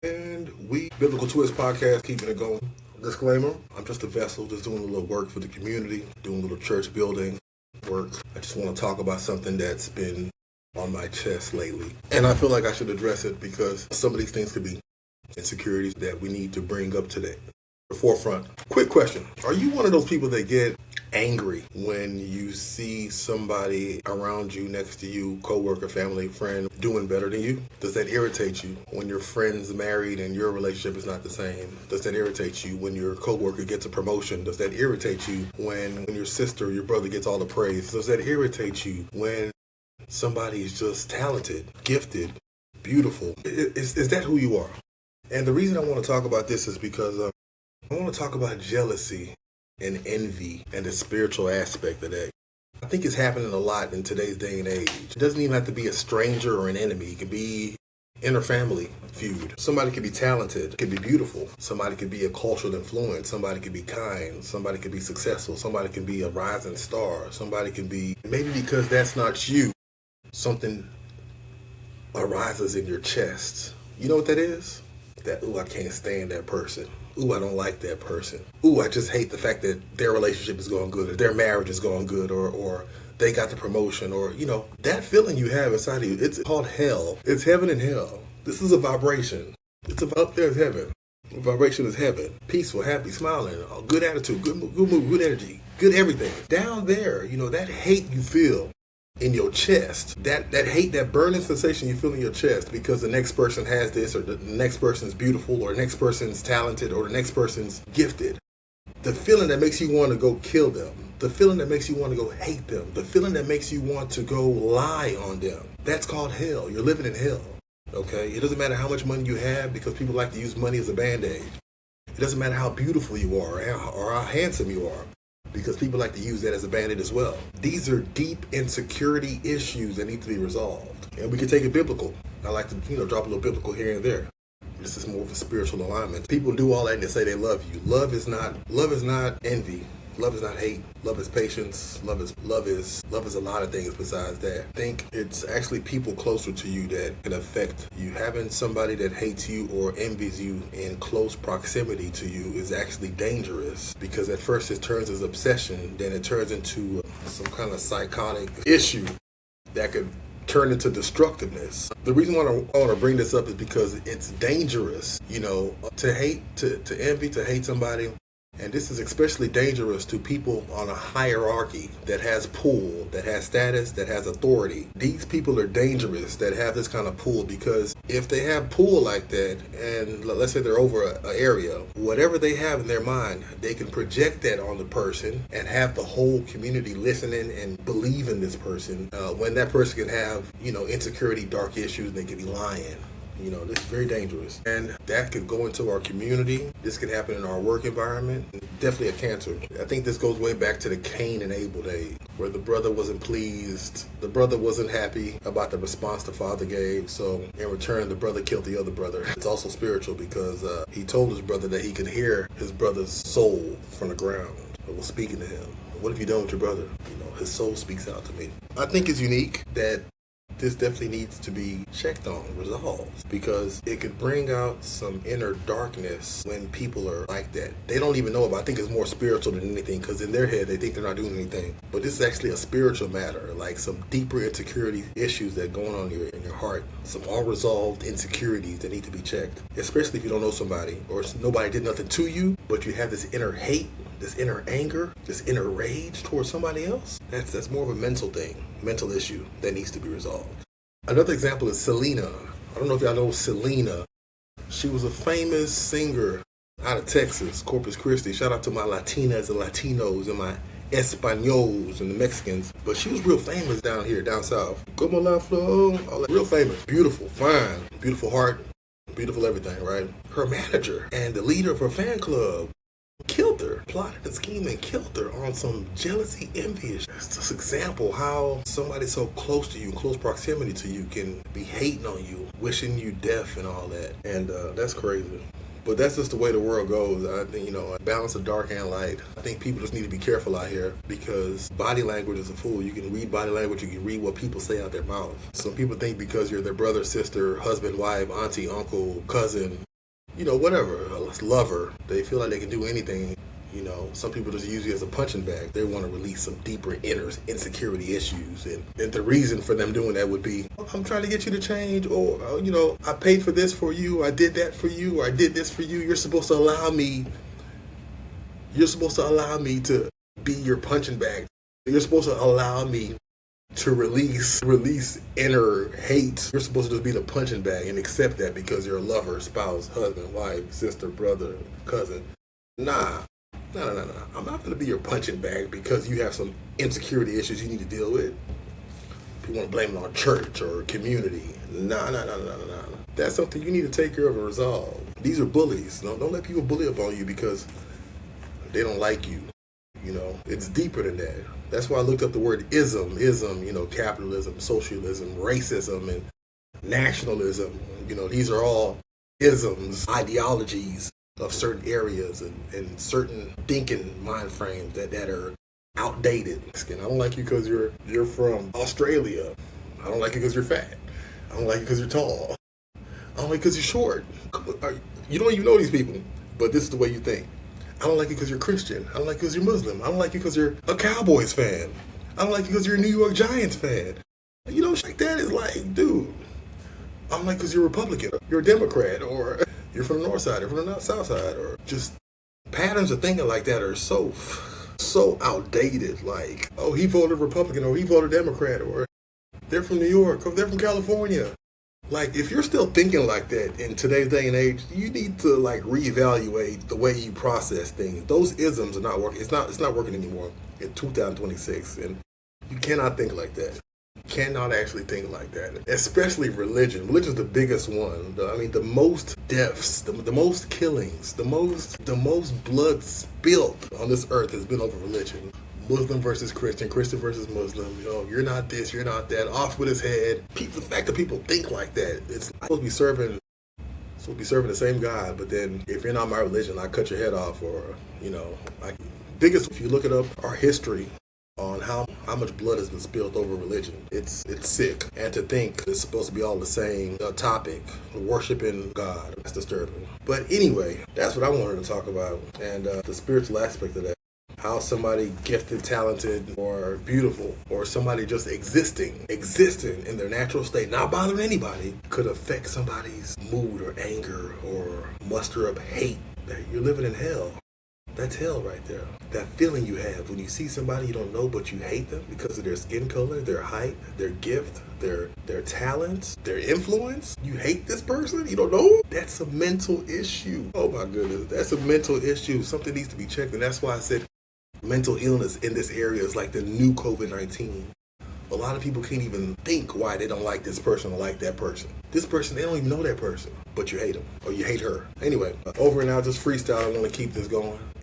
And we, Biblical Twist Podcast, keeping it going. Disclaimer, I'm just a vessel, just doing a little work for the community, doing a little church building work. I just want to talk about something that's been on my chest lately. And I feel like I should address it because some of these things could be insecurities that we need to bring up today. The forefront. Quick question. Are you one of those people that get angry when you see somebody around you, next to you, coworker, family, friend, doing better than you? Does that irritate you when your friend's married and your relationship is not the same? Does that irritate you when your coworker gets a promotion? Does that irritate you when your sister or your brother gets all the praise? Does that irritate you when somebody is just talented, gifted, beautiful? Is that who you are? And the reason I want to talk about this is because I want to talk about jealousy and envy and the spiritual aspect of that. I think it's happening a lot in today's day and age. It doesn't even have to be a stranger or an enemy. It can be inter-family feud. Somebody could be talented, could be beautiful. Somebody could be a cultural influence. Somebody could be kind. Somebody could be successful. Somebody could be a rising star. Somebody could be, maybe because that's not you, something arises in your chest. You know what that is? That, ooh, I can't stand that person. Ooh, I don't like that person. Ooh, I just hate the fact that their relationship is going good, or their marriage is going good, or they got the promotion, or, you know, that feeling you have inside of you, it's called hell. It's heaven and hell. This is a vibration. It's up there is heaven. The vibration is heaven. Peaceful, happy, smiling, good attitude, good mood, good energy, good everything. Down there, you know, that hate you feel in your chest, that hate, that burning sensation you feel in your chest because the next person has this, or the next person's beautiful, or the next person's talented, or the next person's gifted. The feeling that makes you want to go kill them. The feeling that makes you want to go hate them. The feeling that makes you want to go lie on them. That's called hell. You're living in hell. Okay? It doesn't matter how much money you have, because people like to use money as a band-aid. It doesn't matter how beautiful you are or how handsome you are, because people like to use that as a band-aid as well. These are deep insecurity issues that need to be resolved. And we can take it biblical. I like to, drop a little biblical here and there. This is more of a spiritual alignment. People do all that and they say they love you. Love is not envy. Love is not hate. Love is patience. Love is a lot of things besides that. I think it's actually people closer to you that can affect you. Having somebody that hates you or envies you in close proximity to you is actually dangerous, because at first it turns as obsession, then it turns into some kind of psychotic issue that could turn into destructiveness. The reason why I want to bring this up is because it's dangerous, to hate, to envy, to hate somebody. And this is especially dangerous to people on a hierarchy that has pull, that has status, that has authority. These people are dangerous that have this kind of pull, because if they have pull like that, and let's say they're over an area, whatever they have in their mind, they can project that on the person and have the whole community listening and believe in this person, when that person can have, insecurity, dark issues, and they can be lying. This is very dangerous. And that could go into our community. This could happen in our work environment. Definitely a cancer. I think this goes way back to the Cain and Abel days, where the brother wasn't pleased. The brother wasn't happy about the response the father gave. So in return, the brother killed the other brother. It's also spiritual, because he told his brother that he could hear his brother's soul from the ground. It was speaking to him. What have you done with your brother? His soul speaks out to me. I think it's unique that this definitely needs to be checked on, resolved, because it could bring out some inner darkness when people are like that. They don't even know about it. I think it's more spiritual than anything, because in their head they think they're not doing anything. But this is actually a spiritual matter, like some deeper insecurity issues that are going on in your heart, some unresolved insecurities that need to be checked, especially if you don't know somebody or nobody did nothing to you, but you have this inner hate, this inner anger, this inner rage towards somebody else. That's more of a mental thing, mental issue that needs to be resolved. Another example is Selena. I don't know if y'all know Selena. She was a famous singer out of Texas, Corpus Christi. Shout out to my Latinas and Latinos and my Españols and the Mexicans. But she was real famous down here, down south. Como la flor, all that. Real famous, beautiful, fine, beautiful heart, beautiful everything, right? Her manager and the leader of her fan club killed her, plotted a scheme and killed her on some jealousy, envy. That's just an example how somebody so close to you, in close proximity to you, can be hating on you, wishing you death and all that. And that's crazy. But that's just the way the world goes. I think, balance of dark and light. I think people just need to be careful out here, because body language is a fool. You can read body language, you can read what people say out their mouth. Some people think because you're their brother, sister, husband, wife, auntie, uncle, cousin, whatever, a lover. They feel like they can do anything. Some people just use you as a punching bag. They want to release some deeper inner insecurity issues. And the reason for them doing that would be, I'm trying to get you to change, or, I paid for this for you, I did that for you, or I did this for you. You're supposed to allow me to be your punching bag. You're supposed to allow me to release inner hate. You're supposed to just be the punching bag and accept that because you're a lover, spouse, husband, wife, sister, brother, cousin. Nah. No. I'm not going to be your punching bag because you have some insecurity issues you need to deal with. People want to blame it on church or community. No. That's something you need to take care of and resolve. These are bullies. Don't let people bully up on you because they don't like you. It's deeper than that. That's why I looked up the word ism, capitalism, socialism, racism, and nationalism. These are all isms, ideologies of certain areas and certain thinking mind frames that are outdated. I don't like you because you're from Australia. I don't like you because you're fat. I don't like you because you're tall. I don't like you because you're short. You don't even know these people, but this is the way you think. I don't like you because you're Christian. I don't like you because you're Muslim. I don't like you because you're a Cowboys fan. I don't like you because you're a New York Giants fan. Shit like that is like, dude, I don't like you because you're a Republican, you're a Democrat, or you're from the north side, or from the south side, or just patterns of thinking like that are so outdated. Like, oh, he voted Republican, or he voted Democrat, or they're from New York, or they're from California. Like, if you're still thinking like that in today's day and age, you need to reevaluate the way you process things. Those isms are not working. It's not working anymore in 2026, and you cannot think like that. Cannot actually think like that, especially religion. Religion's the biggest one. The most deaths, the most killings, the most blood spilled on this earth has been over religion. Muslim versus Christian, Christian versus Muslim. You're not this, you're not that. Off with his head. The fact that people think like that, it's supposed to be serving the same God. But then, if you're not my religion, I cut your head off, or biggest. If you look it up, our history on how much blood has been spilled over religion. It's sick. And to think it's supposed to be all the same topic, worshiping God. That's disturbing. But anyway, that's what I wanted to talk about. And the spiritual aspect of that. How somebody gifted, talented, or beautiful, or somebody just existing in their natural state, not bothering anybody, could affect somebody's mood or anger or muster up hate. You're living in hell. That's hell right there. That feeling you have when you see somebody you don't know but you hate them because of their skin color, their height, their gift, their talents, their influence. You hate this person you don't know? That's a mental issue. Oh my goodness, that's a mental issue. Something needs to be checked, and that's why I said mental illness in this area is like the new COVID-19. A lot of people can't even think why they don't like this person or like that person. This person, they don't even know that person, but you hate him or you hate her. Anyway, over and out, just freestyle. I want to keep this going.